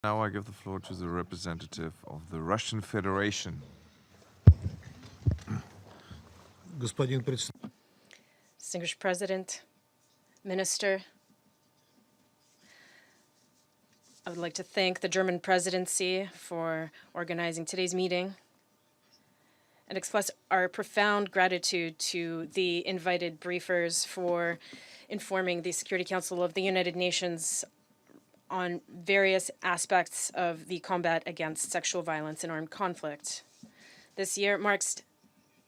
Now I give the floor to the representative of the Russian Federation. Distinguished President, Minister, I would like to thank the German presidency for organizing today's meeting and express our profound gratitude to the invited briefers for informing the Security Council of the United Nations on various aspects of the combat against sexual violence and armed conflict. This year marks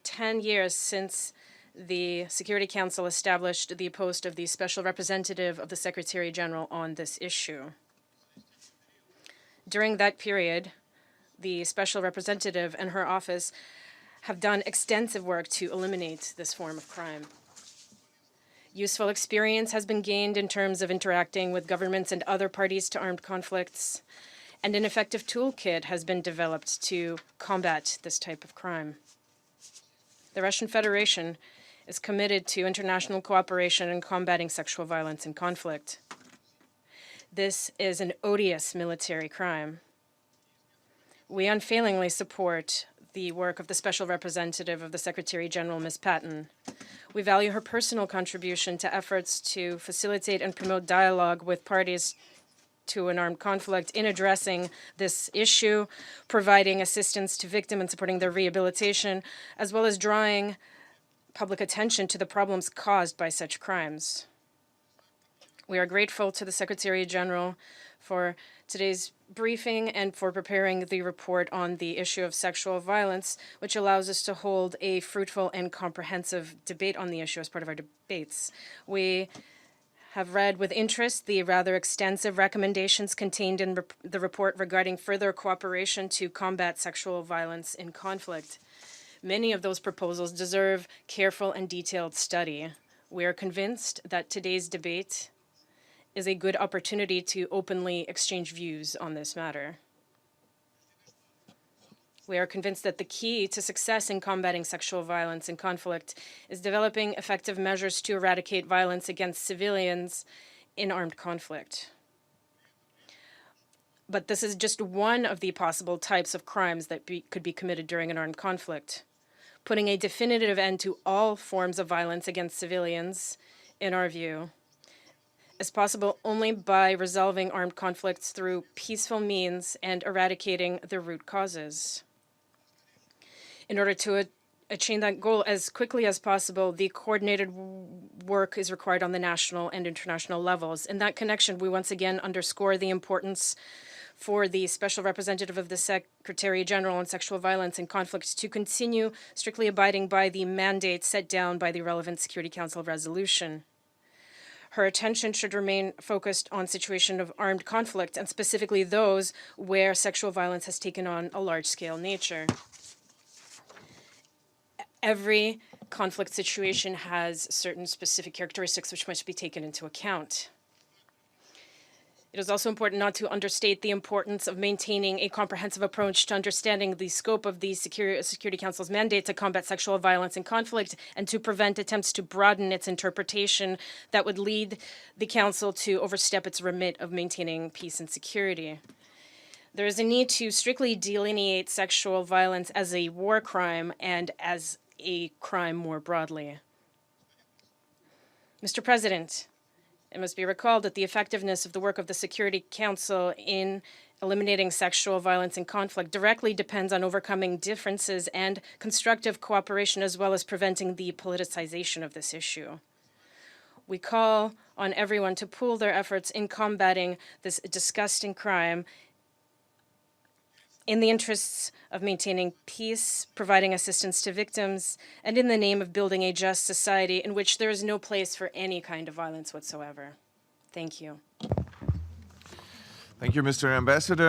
10 years since the Security Council established the post of the Special Representative of the Secretary General on this issue. During that period, the Special Representative and her office have done extensive work to eliminate this form of crime. Useful experience has been gained in terms of interacting with governments and other parties to armed conflicts, and an effective toolkit has been developed to combat this type of crime. The Russian Federation is committed to international cooperation in combating sexual violence and conflict. This is an odious military crime. We unfailingly support the work of the Special Representative of the Secretary General, Ms. Patton. We value her personal contribution to efforts to facilitate and promote dialogue with parties to an armed conflict in addressing this issue, providing assistance to victims and supporting their rehabilitation, as well as drawing public attention to the problems caused by such crimes. We are grateful to the Secretary General for today's briefing and for preparing the report on the issue of sexual violence, which allows us to hold a fruitful and comprehensive debate on the issue as part of our debates. We have read with interest the rather extensive recommendations contained in the report regarding further cooperation to combat sexual violence in conflict. Many of those proposals deserve careful and detailed study. We are convinced that today's debate is a good opportunity to openly exchange views on this matter. We are convinced that the key to success in combating sexual violence and conflict is developing effective measures to eradicate violence against civilians in armed conflict. But this is just one of the possible types of crimes that could be committed during an armed conflict. Putting a definitive end to all forms of violence against civilians, in our view, is possible only by resolving armed conflicts through peaceful means and eradicating the root causes. In order to achieve that goal as quickly as possible, the coordinated work is required on the national and international levels. In that connection, we once again underscore the importance for the Special Representative of the Secretary General on Sexual Violence and Conflict to continue strictly abiding by the mandate set down by the relevant Security Council resolution. Her attention should remain focused on situation of armed conflict, and specifically those where sexual violence has taken on a large-scale nature. Every conflict situation has certain specific characteristics which must be taken into account. It is also important not to understate the importance of maintaining a comprehensive approach to understanding the scope of the Security Council's mandate to combat sexual violence and conflict and to prevent attempts to broaden its interpretation that would lead the Council to overstep its remit of maintaining peace and security. There is a need to strictly delineate sexual violence as a war crime and as a crime more broadly. Mr. President, it must be recalled that the effectiveness of the work of the Security Council in eliminating sexual violence and conflict directly depends on overcoming differences and constructive cooperation, as well as preventing the politicization of this issue. We call on everyone to pool their efforts in combating this disgusting crime in the interests of maintaining peace, providing assistance to victims, and in the name of building a just society in which there is no place for any kind of violence whatsoever. Thank you. Thank you, Mr. Ambassador.